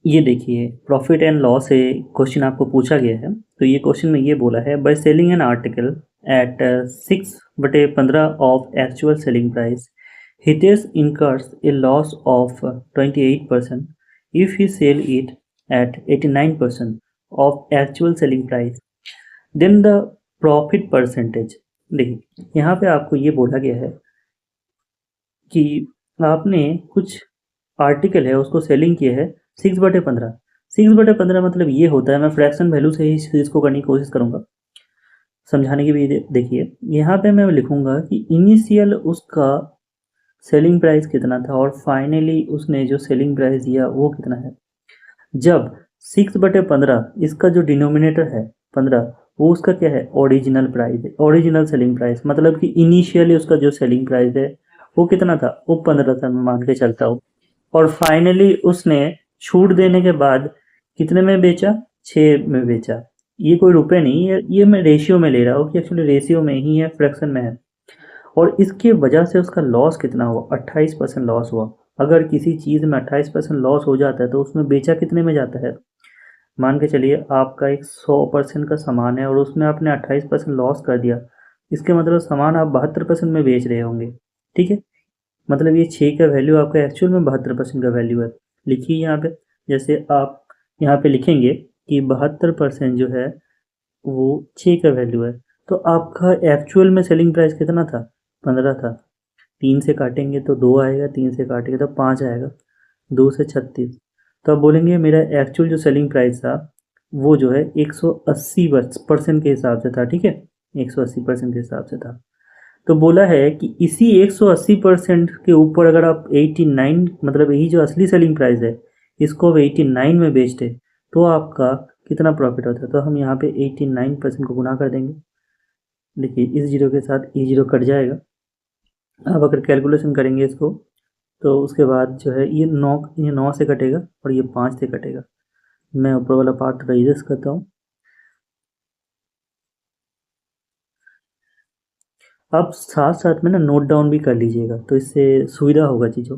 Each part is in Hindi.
ये देखिए प्रॉफिट एंड लॉस से क्वेश्चन आपको पूछा गया है। तो ये क्वेश्चन में ये बोला है, by selling an article at 6/15 of actual selling price Hitesh incurs a loss of 28% if he sell it at 89% of actual selling price, then the profit percentage. देखिए यहाँ पे आपको ये बोला गया है कि आपने कुछ आर्टिकल है उसको सेलिंग किया है 6/15। 6/15 मतलब ये होता है, मैं फ्रैक्शन वैल्यू से ही इस चीज़ को करने की कोशिश करूँगा समझाने की भी। देखिए यहाँ पे मैं लिखूँगा कि इनिशियल उसका सेलिंग प्राइस कितना था और फाइनली उसने जो सेलिंग प्राइस दिया वो कितना है। जब 6/15 इसका जो डिनोमिनेटर है 15, वो उसका क्या है, ओरिजिनल प्राइस है, ओरिजिनल सेलिंग प्राइस। मतलब कि इनिशियली उसका जो सेलिंग प्राइस है वो कितना था, वो 15 था, मैं मान के चलता हूँ। और फाइनली उसने छूट देने के बाद कितने में बेचा, 6 में बेचा। ये कोई रुपए नहीं है, ये मैं रेशियो में ले रहा हूँ कि एक्चुअली रेशियो में ही है, फ्रैक्शन में है। और इसके वजह से उसका लॉस कितना हुआ, 28% लॉस हुआ। अगर किसी चीज़ में 28% लॉस हो जाता है तो उसमें बेचा कितने में जाता है। मान के चलिए आपका एक 100% का सामान है और उसमें आपने 28% लॉस कर दिया, इसके मतलब सामान आप 72% में बेच रहे होंगे। ठीक है, मतलब ये 6 का वैल्यू आपका एक्चुअल में 72% का वैल्यू है। लिखिए यहाँ पे, जैसे आप यहाँ पे लिखेंगे कि 72% जो है वो 6 का वैल्यू है। तो आपका एक्चुअल में सेलिंग प्राइस कितना था, 15 था। 3 से काटेंगे तो 2 आएगा, 3 से काटेंगे तो 5 आएगा, 2 से 36। तो आप बोलेंगे मेरा एक्चुअल जो सेलिंग प्राइस था वो जो है 180% के हिसाब से था। ठीक है, 180% के हिसाब से था। तो बोला है कि इसी 180% के ऊपर अगर आप 89, मतलब यही जो असली सेलिंग प्राइस है इसको आप 89 में बेचते तो आपका कितना प्रॉफिट होता है। तो हम यहाँ पे 89% को गुना कर देंगे। देखिए इस जीरो के साथ ये जीरो कट जाएगा। अब अगर कैलकुलेशन करेंगे इसको तो उसके बाद जो है ये 9 से कटेगा और ये 5 से कटेगा। मैं ऊपर वाला पार्ट थोड़ा इरेज करता हूँ। आप साथ साथ में ना नोट डाउन भी कर लीजिएगा तो इससे सुविधा होगा चीज़ों।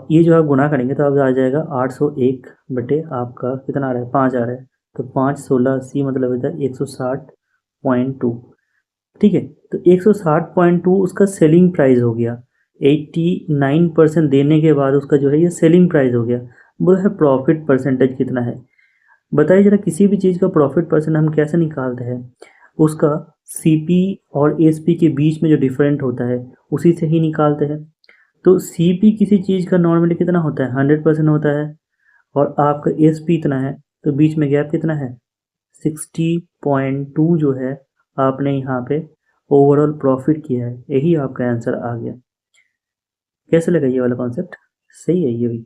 ये जो आप गुना करेंगे तो आप आ जाएगा 801 बटे आपका कितना आ रहा है, 5 आ रहा है। तो 5 16 80 मतलब होता है 160.2। ठीक है, तो 160.2 उसका सेलिंग प्राइस हो गया। 89% देने के बाद उसका जो है ये सेलिंग प्राइस हो गया। बोला है प्रॉफिट परसेंटेज कितना है। बताइए जरा, किसी भी चीज़ का प्रॉफिट परसेंट हम कैसे निकालते हैं, उसका सीपी और एसपी के बीच में जो डिफरेंट होता है उसी से ही निकालते हैं। तो सीपी किसी चीज़ का नॉर्मली कितना होता है, 100% होता है। और आपका एसपी इतना है, तो बीच में गैप कितना है, 60.2 जो है आपने यहाँ पे ओवरऑल प्रॉफिट किया है। यही आपका आंसर आ गया। कैसे लगा ये वाला कॉन्सेप्ट, सही है ये भी।